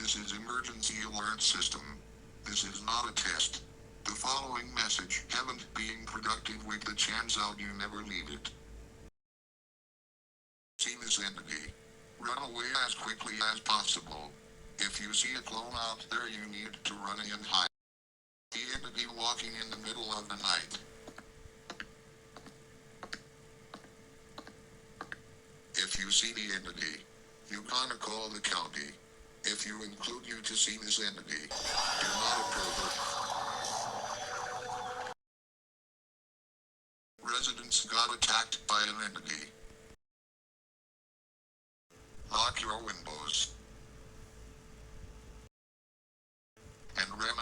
This is emergency alert system. This is not a test. The following message haven't being productive with the chance out you never leave it. See this entity. Run away as quickly as possible. If you see a clone out there you need to run and hide. The entity walking in the middle of the night. If you see the entity, you gonna call the county. If you include you to see this entity, you're not a pervert. Residents got attacked by an entity. Lock your windows. And run